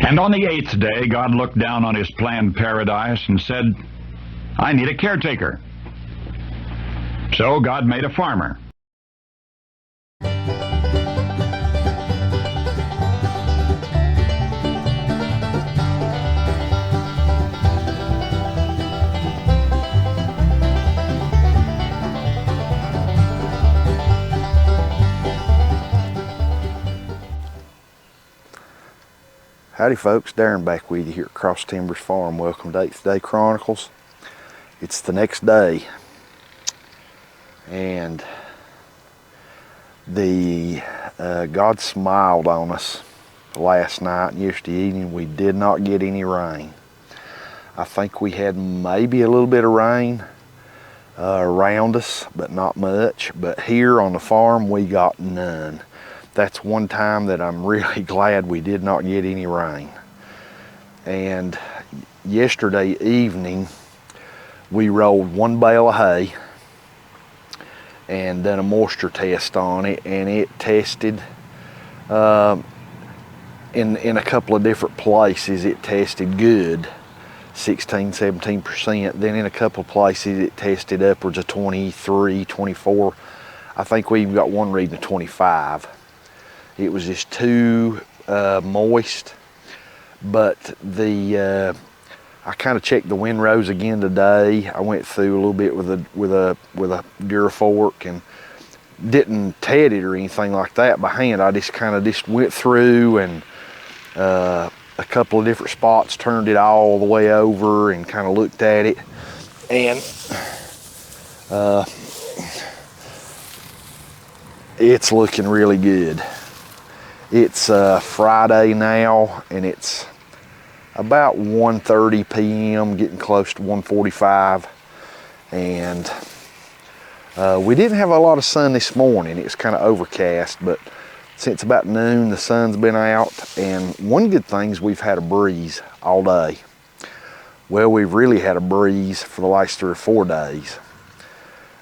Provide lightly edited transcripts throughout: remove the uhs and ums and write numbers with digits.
And on the 8th day, God looked down on his planned paradise and said, I need a caretaker. So God made a farmer. Howdy folks, Darren back with you here at Cross Timbers Farm. Welcome to 8th Day Chronicles. It's the next day, and God smiled on us last night and yesterday evening. We did not get any rain. I think we had maybe a little bit of rain around us, but not much. But here on the farm, we got none. That's one time that I'm really glad we did not get any rain. And yesterday evening, we rolled one bale of hay and done a moisture test on it, and it tested in a couple of different places. It tested good, 16-17%. Then in a couple of places it tested upwards of 23, 24. I think we even got one reading of 25. It was just too moist. But I kind of checked the windrows again today. I went through a little bit with a Durafork and didn't ted it or anything like that by hand. I just kind of went through and a couple of different spots, turned it all the way over and kind of looked at it. And it's looking really good. It's Friday now, and it's about 1:30 p.m., getting close to 1:45, and we didn't have a lot of sun this morning. It's kind of overcast, but since about noon, the sun's been out, and one good thing is we've had a breeze all day. Well, we've really had a breeze for the last 3 or 4 days,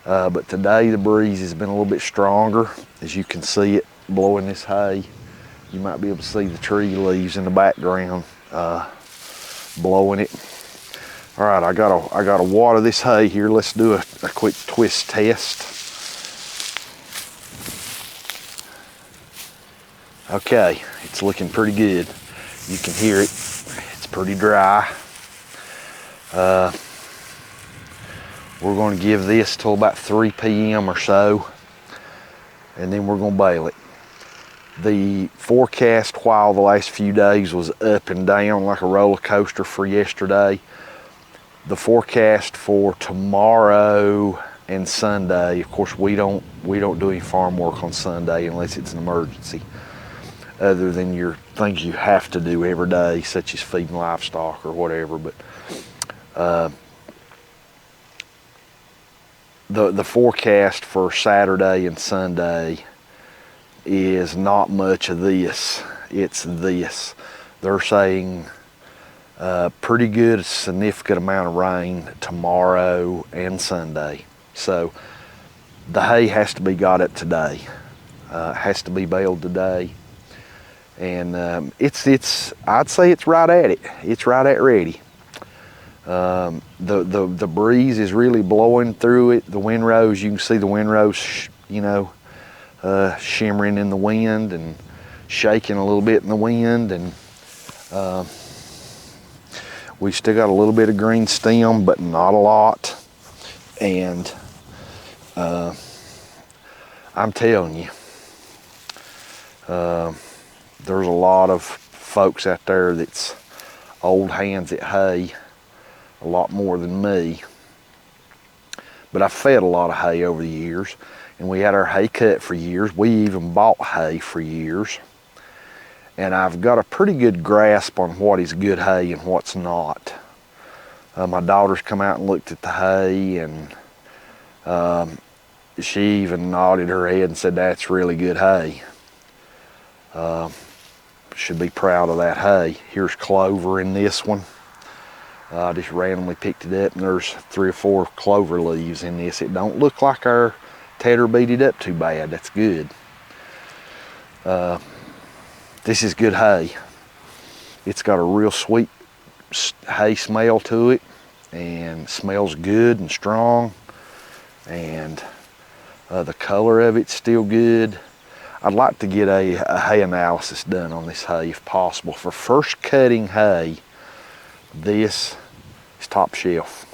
but today the breeze has been a little bit stronger. As you can see it blowing this hay. You might be able to see the tree leaves in the background blowing it. All right, I gotta water this hay here. Let's do a quick twist test. Okay, it's looking pretty good. You can hear it. It's pretty dry. We're going to give this till about 3 p.m. or so, and then we're going to bale it. The forecast while the last few days was up and down like a roller coaster for yesterday. The forecast for tomorrow and Sunday, of course we don't do any farm work on Sunday unless it's an emergency, other than your things you have to do every day, such as feeding livestock or whatever. But the forecast for Saturday and Sunday is not much of this. It's this. They're saying pretty good, significant amount of rain tomorrow and Sunday. So the hay has to be got up today. Has to be baled today. And I'd say it's right at it. It's right at ready. The breeze is really blowing through it. The windrows, you can see the windrows, shimmering in the wind and shaking a little bit in the wind, and we still got a little bit of green stem, but not a lot. And I'm telling you, there's a lot of folks out there that's old hands at hay, a lot more than me. But I fed a lot of hay over the years, and we had our hay cut for years. We even bought hay for years. And I've got a pretty good grasp on what is good hay and what's not. My daughter's come out and looked at the hay, and she even nodded her head and said, that's really good hay. Should be proud of that hay. Here's clover in this one. I just randomly picked it up, and there's 3 or 4 clover leaves in this. It don't look like our tedder beat it up too bad. That's good. This is good hay. It's got a real sweet hay smell to it, and smells good and strong, and the color of it's still good. I'd like to get a hay analysis done on this hay if possible. For first cutting hay, this is top shelf.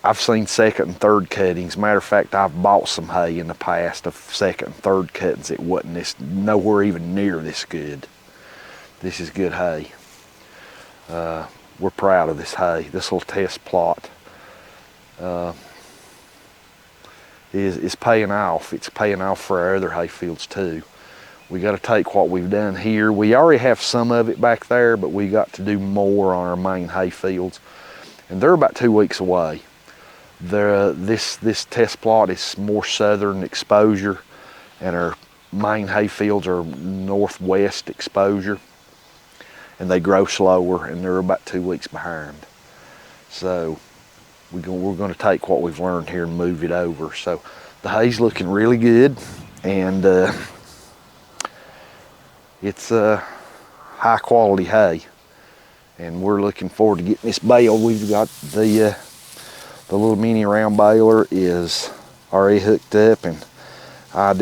I've seen second and third cuttings. Matter of fact, I've bought some hay in the past of second and third cuttings. It wasn't nowhere even near this good. This is good hay. We're proud of this hay. This little test plot is paying off. It's paying off for our other hay fields too. We got to take what we've done here. We already have some of it back there, but we got to do more on our main hay fields, and they're about 2 weeks away. This test plot is more southern exposure, and our main hay fields are northwest exposure, and they grow slower, and they're about 2 weeks behind. So we're going to take what we've learned here and move it over. So the hay's looking really good, and it's high quality hay, and we're looking forward to getting this baled. We've got the little mini round baler is already hooked up, and I'm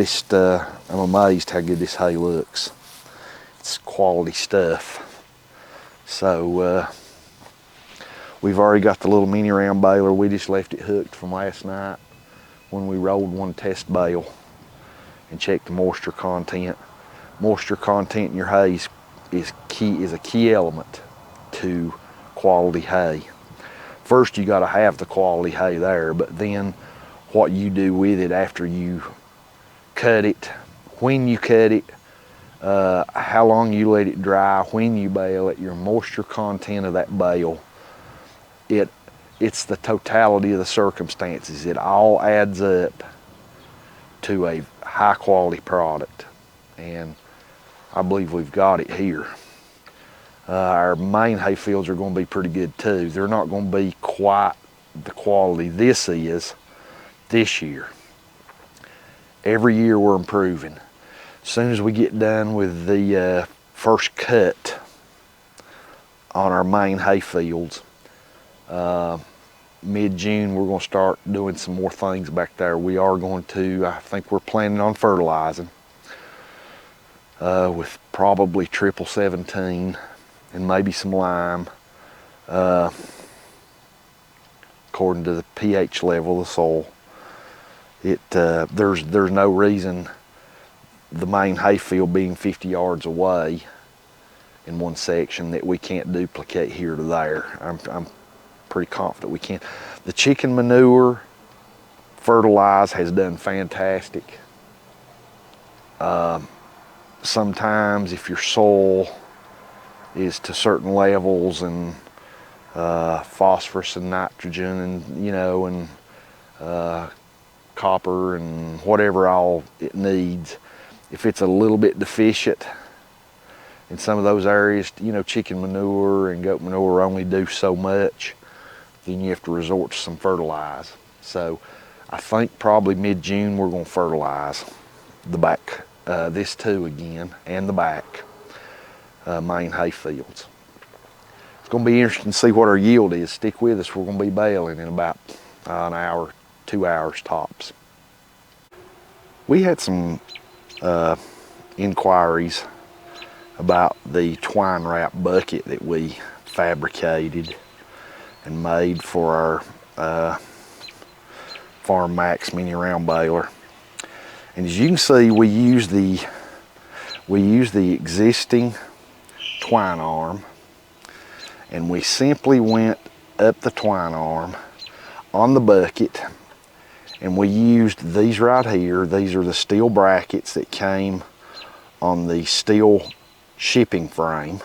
amazed how good this hay looks. It's quality stuff. So we've already got the little mini round baler. We just left it hooked from last night when we rolled one test bale and checked the moisture content. Moisture content in your hay is a key element to quality hay. First, you got to have the quality hay there, but then what you do with it after you cut it, when you cut it, how long you let it dry, when you bale it, your moisture content of that bale, it's the totality of the circumstances. It all adds up to a high quality product, and I believe we've got it here. Our main hay fields are going to be pretty good too. They're not going to be quite the quality this is this year. Every year we're improving. As soon as we get done with the first cut on our main hay fields, mid-June we're going to start doing some more things back there. We are going to, I think we're planning on fertilizing with probably 17 and maybe some lime, according to the pH level of the soil. There's no reason, the main hay field being 50 yards away in one section, that we can't duplicate here to there. I'm pretty confident we can. The chicken manure fertilize has done fantastic. Sometimes if your soil is to certain levels, and phosphorus and nitrogen, and and copper and whatever all it needs, if it's a little bit deficient in some of those areas, chicken manure and goat manure only do so much, then you have to resort to some fertilize. So I think probably mid-June we're going to fertilize the back, this too again, and the back main hay fields. It's going to be interesting to see what our yield is. Stick with us. We're going to be baling in about an hour, 2 hours tops. We had some inquiries about the twine wrap bucket that we fabricated and made for our Farm Maxx mini round baler. And as you can see, we use the existing twine arm, and we simply went up the twine arm on the bucket, and we used these right here. These are the steel brackets that came on the steel shipping frame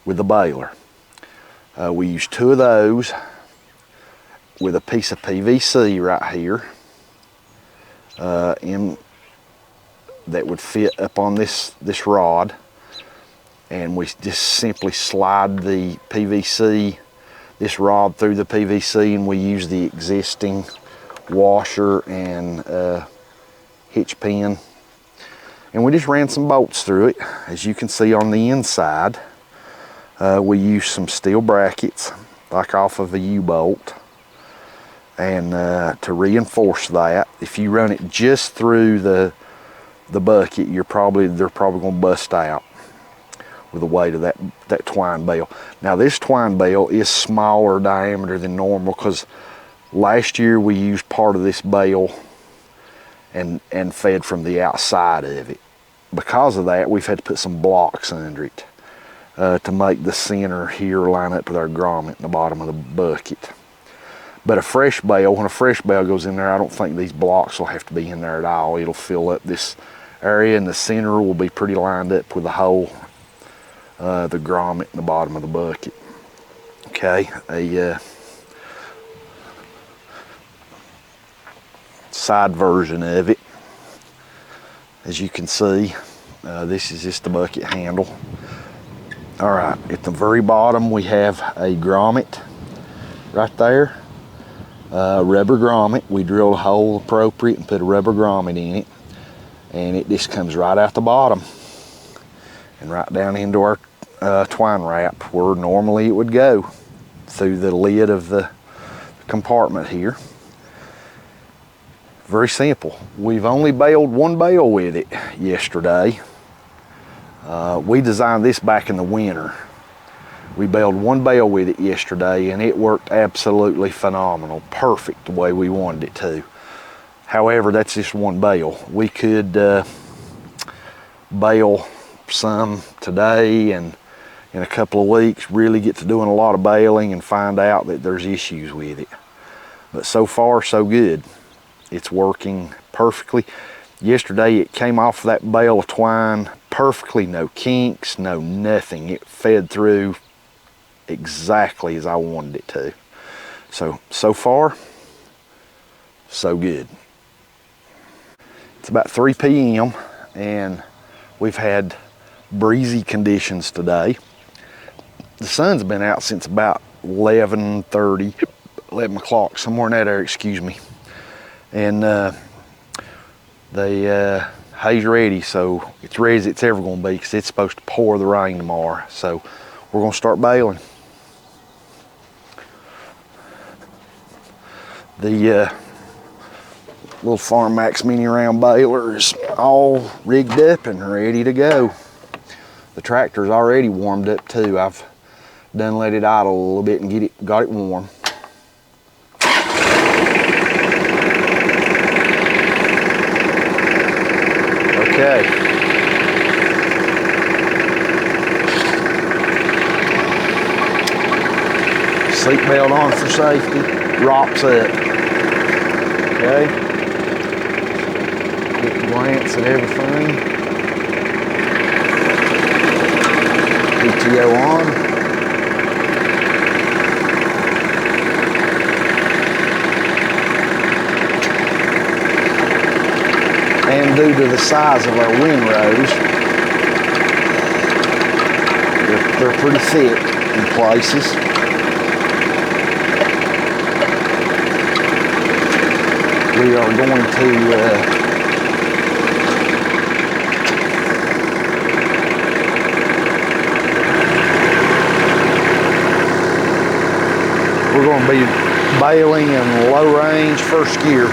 with the baler. We used 2 of those with a piece of PVC right here that would fit up on this rod, and we just simply slide the PVC, this rod, through the PVC, and we use the existing washer and hitch pin, and we just ran some bolts through it, as you can see on the inside. We use some steel brackets, like off of a U-bolt, and to reinforce that. If you run it just through the bucket, they're probably going to bust out with the weight of that twine bale. Now this twine bale is smaller diameter than normal because last year we used part of this bale and fed from the outside of it. Because of that, we've had to put some blocks under it to make the center here line up with our grommet in the bottom of the bucket. But a fresh bale, when a fresh bale goes in there, I don't think these blocks will have to be in there at all. It'll fill up this area, and the center will be pretty lined up with the hole, the grommet in the bottom of the bucket. Okay, a side version of it. As you can see, this is just the bucket handle. All right, at the very bottom we have a grommet right there. Rubber grommet. We drilled a hole appropriate and put a rubber grommet in it, and it just comes right out the bottom and right down into our twine wrap where normally it would go through the lid of the compartment here. Very simple. We've only baled one bale with it yesterday. We designed this back in the winter. We baled one bale with it yesterday, and it worked absolutely phenomenal. Perfect the way we wanted it to. However, that's just one bale. We could bale some today, and in a couple of weeks really get to doing a lot of baling and find out that there's issues with it. But so far, so good. It's working perfectly. Yesterday it came off that bale of twine perfectly, no kinks, no nothing. It fed through exactly as I wanted it to. So far, so good. It's about 3 p.m. and we've had breezy conditions today. The sun's been out since about 11:30, 11 o'clock, somewhere in that area, excuse me. And the hay's ready, so it's ready as it's ever going to be because it's supposed to pour the rain tomorrow. So we're going to start baling. The little Farm Maxx mini round baler is all rigged up and ready to go. The tractor's already warmed up too. I've done let it idle a little bit and got it warm. Okay. Seatbelt on for safety. Rocks up. Okay. Get a glance at everything. PTO on. And due to the size of our windrows, they're pretty thick in places. We are going to we're going to be baling in low range first gear.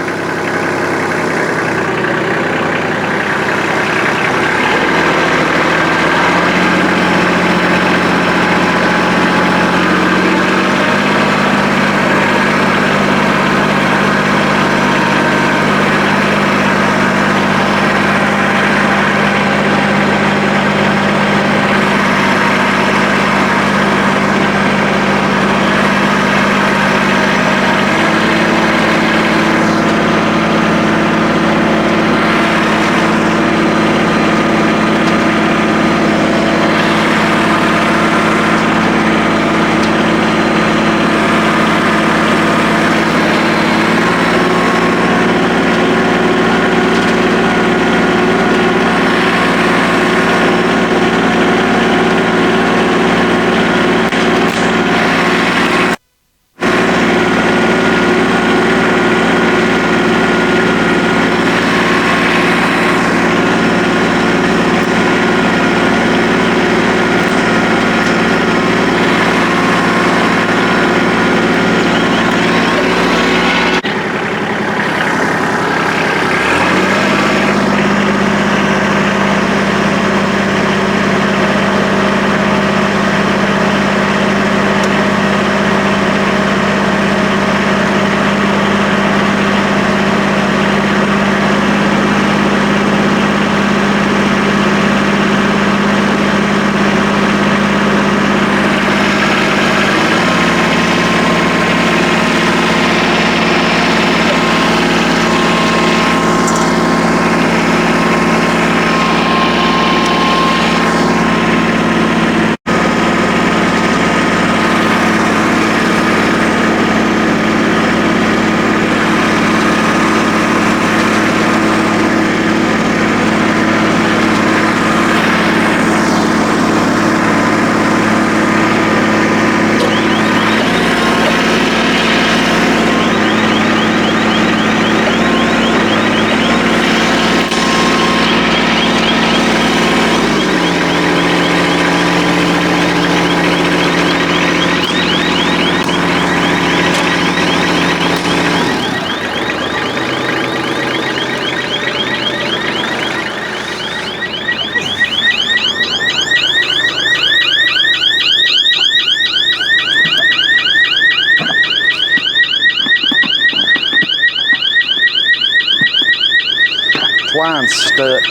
line's stuck.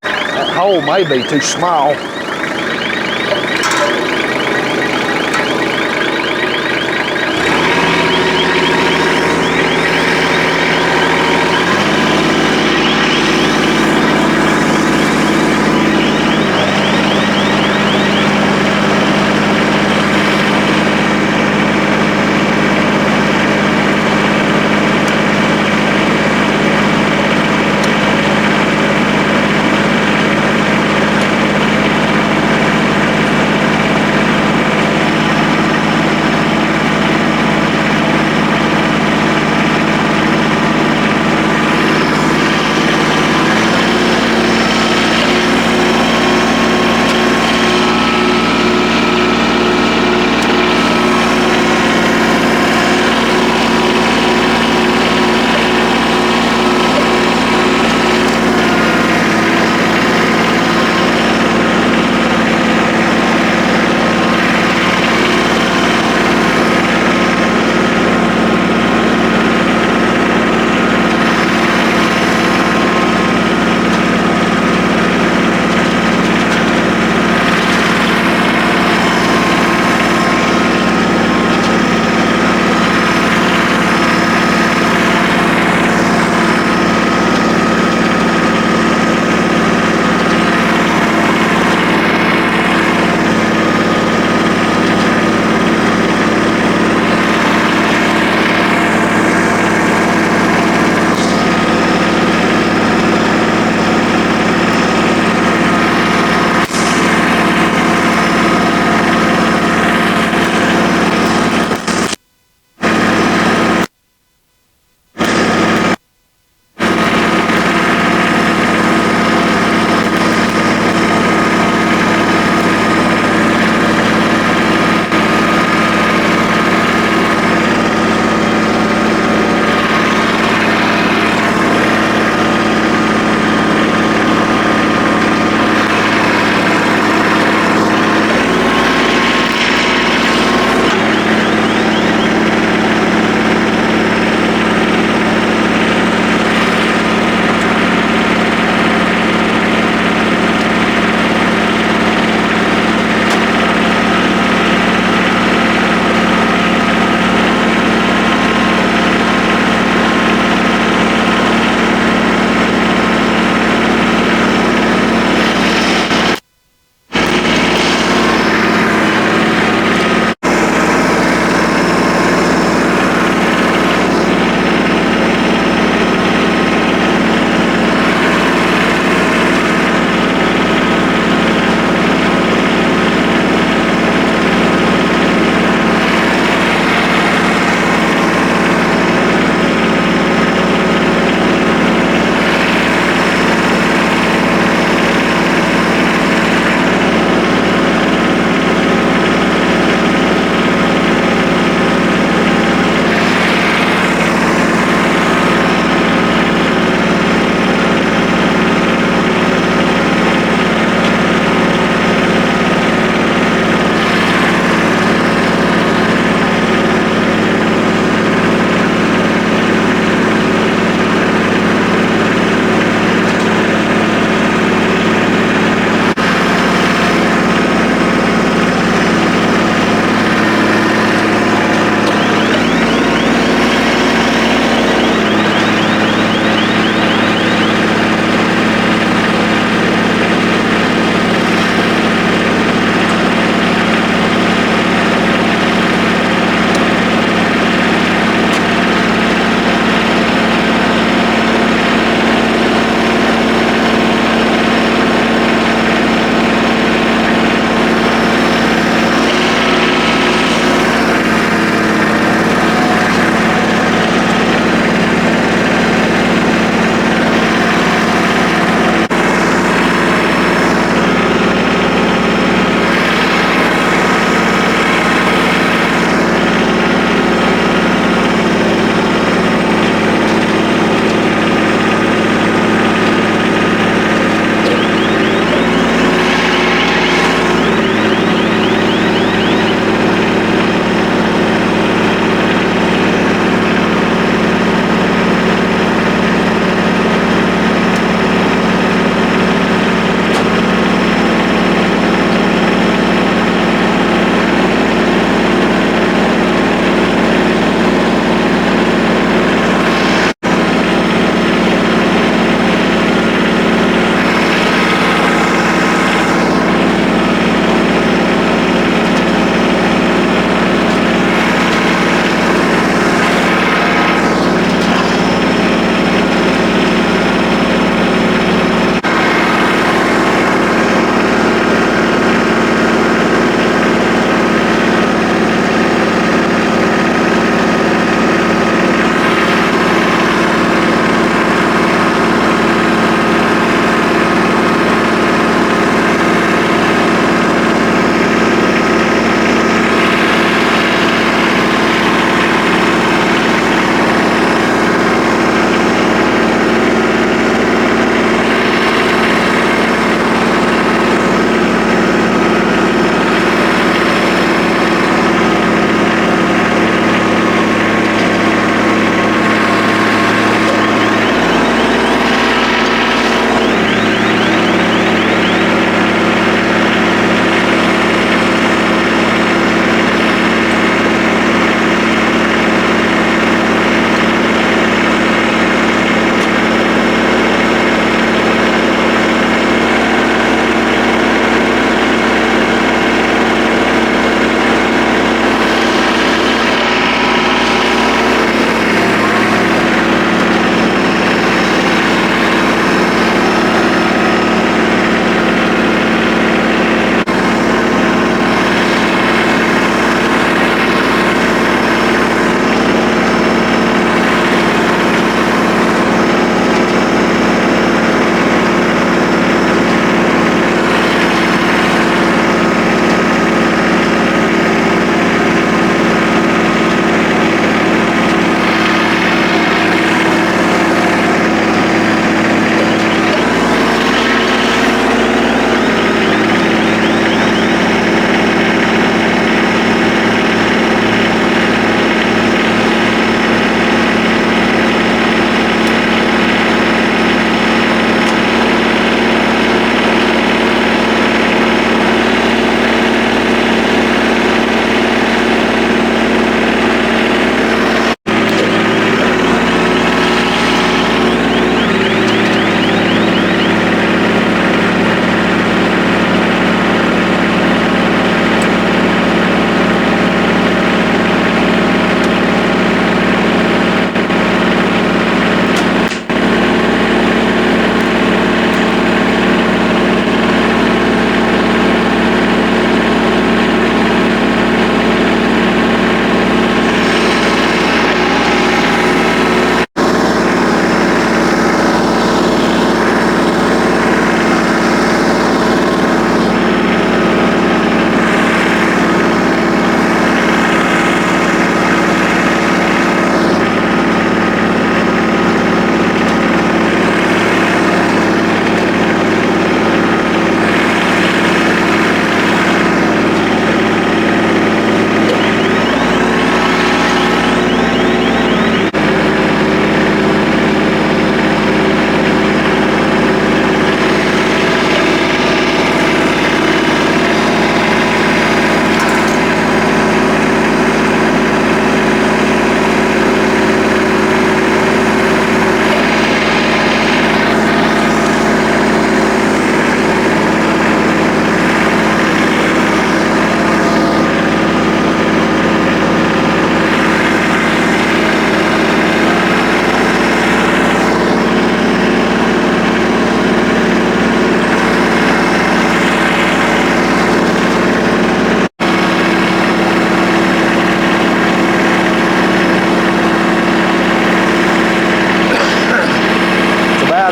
That hole may be too small.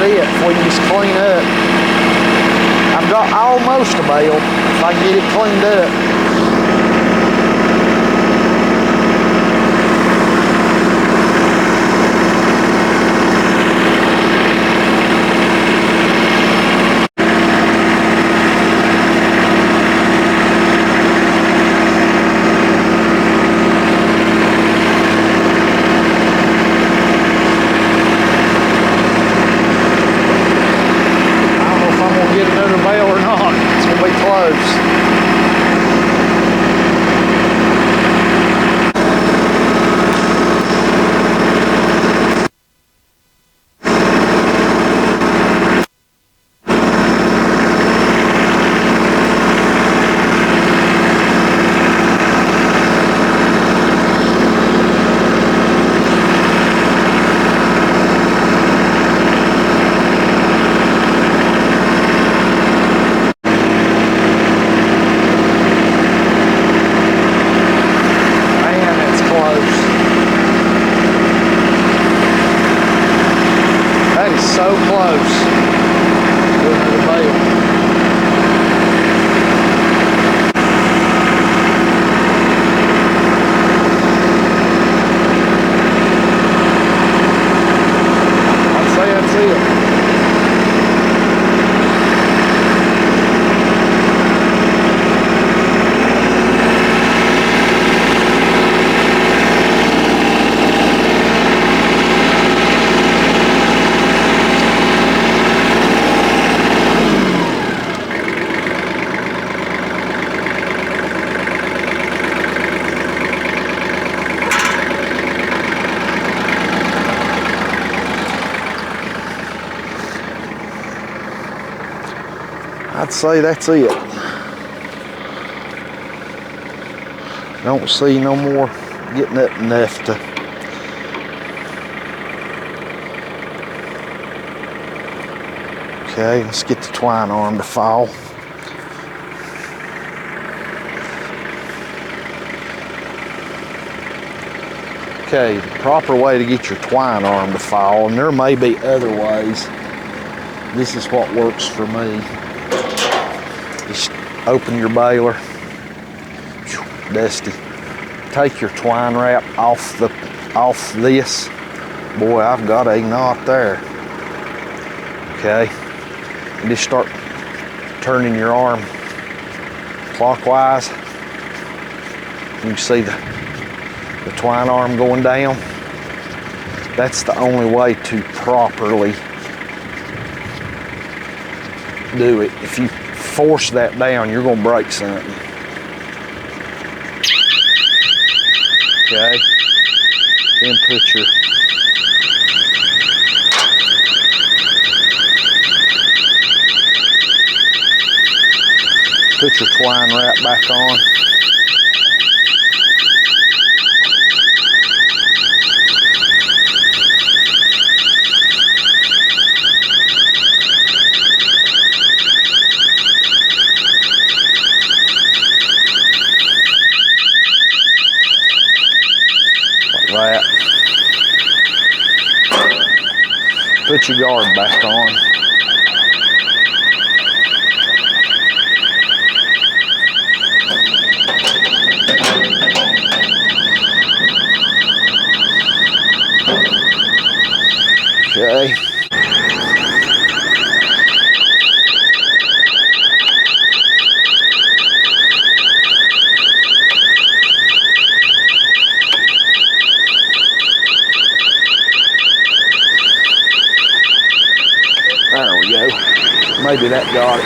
about it. If we can just clean up. I've got almost a bale. If I can get it cleaned up. So close to the bale. I'd say that's it. I'd say that's it. Don't see no more getting up enough to. Okay, let's get the twine arm to fall. Okay, the proper way to get your twine arm to fall, and there may be other ways. This is what works for me. Just open your baler, dusty. Take your twine wrap off this. Boy, I've got a knot there. Okay, and just start turning your arm clockwise. You can see the twine arm going down. That's the only way to properly do it. If you force that down, you're gonna break something. Okay, then put your twine wrap back on. That. Put your guard back on. Okay. There we go. Maybe that got it.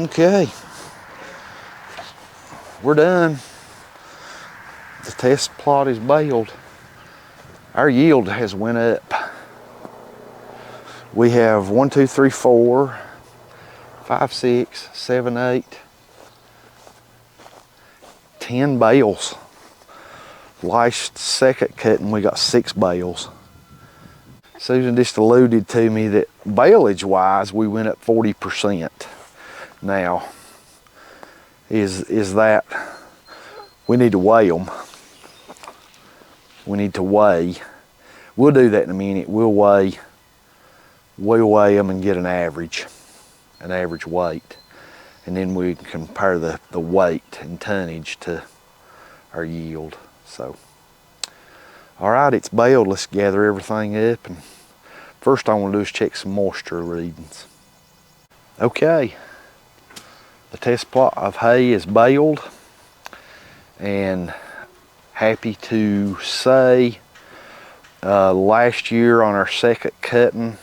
Okay, we're done. The test plot is baled. Our yield has went up. We have 1, 2, 3, 4, 5, 6, 7, 8, 10 bales. Last second cutting, we got 6 bales. Susan just alluded to me that baleage wise, we went up 40%. Now, is that we need to weigh them. We need to weigh. We'll do that in a minute. We'll weigh them and get an average weight. And then we compare the weight and tonnage to our yield. So, all right, it's baled. Let's gather everything up. And first I want to do is check some moisture readings. Okay, the test plot of hay is baled, and happy to say last year on our second cutting,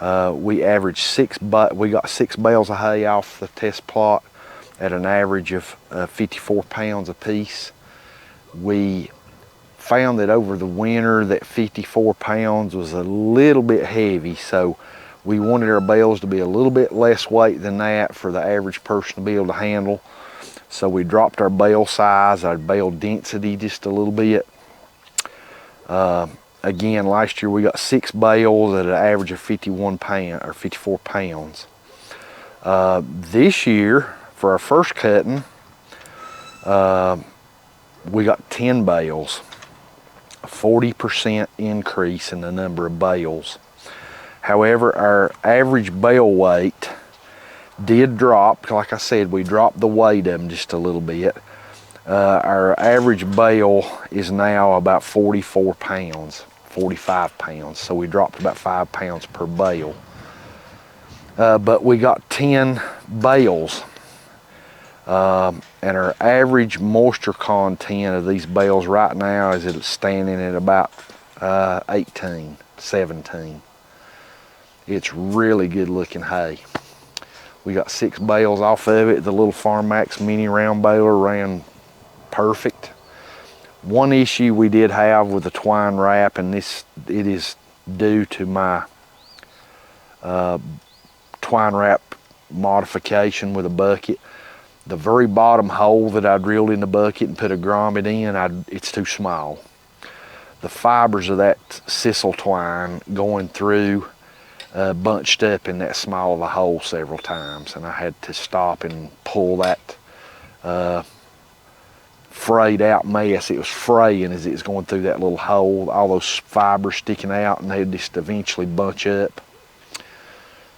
we averaged we got 6 bales of hay off the test plot at an average of 54 pounds a piece. We found that over the winter that 54 pounds was a little bit heavy, so we wanted our bales to be a little bit less weight than that for the average person to be able to handle. So we dropped our bale size, our bale density just a little bit. Again, last year we got 6 bales at an average of 54 pounds. This year, for our first cutting, we got 10 bales, a 40% increase in the number of bales. However, our average bale weight did drop. Like I said, we dropped the weight of them just a little bit. Our average bale is now about 44 pounds, 45 pounds. So we dropped about 5 pounds per bale. But we got 10 bales. And our average moisture content of these bales right now is it's standing at about 18, 17. It's really good looking hay. We got 6 bales off of it. The little Farm Maxx mini round baler ran perfect. One issue we did have with the twine wrap, and it is due to my twine wrap modification with a bucket. The very bottom hole that I drilled in the bucket and put a grommet in, it's too small. The fibers of that sisal twine going through bunched up in that small of a hole several times, and I had to stop and pull that frayed out mess. It was fraying as it was going through that little hole, all those fibers sticking out, and they'd just eventually bunch up,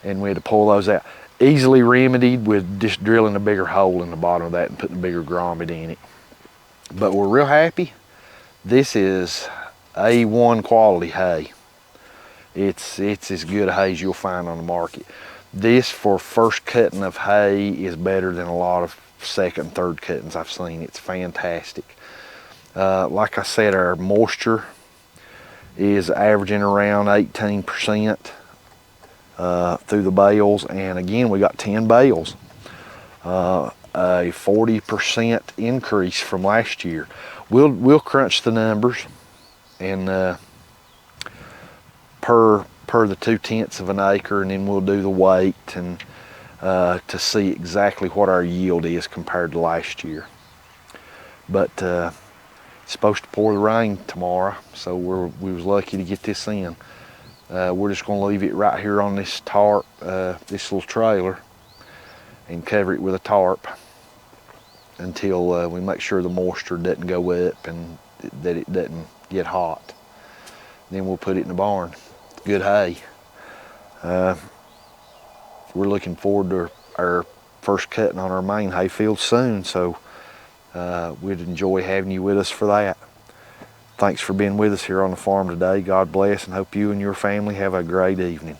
and we had to pull those out. Easily remedied with just drilling a bigger hole in the bottom of that and putting a bigger grommet in it. But we're real happy. This is A1 quality hay. It's as good a hay as you'll find on the market. This, for first cutting of hay, is better than a lot of second and third cuttings I've seen. It's fantastic. Like I said, our moisture is averaging around 18%. Through the bales, and again we got 10 bales, a 40% increase from last year. We'll crunch the numbers, and per the 2/10 of an acre, and then we'll do the weight and to see exactly what our yield is compared to last year. But it's supposed to pour the rain tomorrow, so we was lucky to get this in. We're just going to leave it right here on this tarp, this little trailer, and cover it with a tarp until we make sure the moisture doesn't go up and that it doesn't get hot. Then we'll put it in the barn. Good hay. We're looking forward to our first cutting on our main hay field soon, so we'd enjoy having you with us for that. Thanks for being with us here on the farm today. God bless, and hope you and your family have a great evening.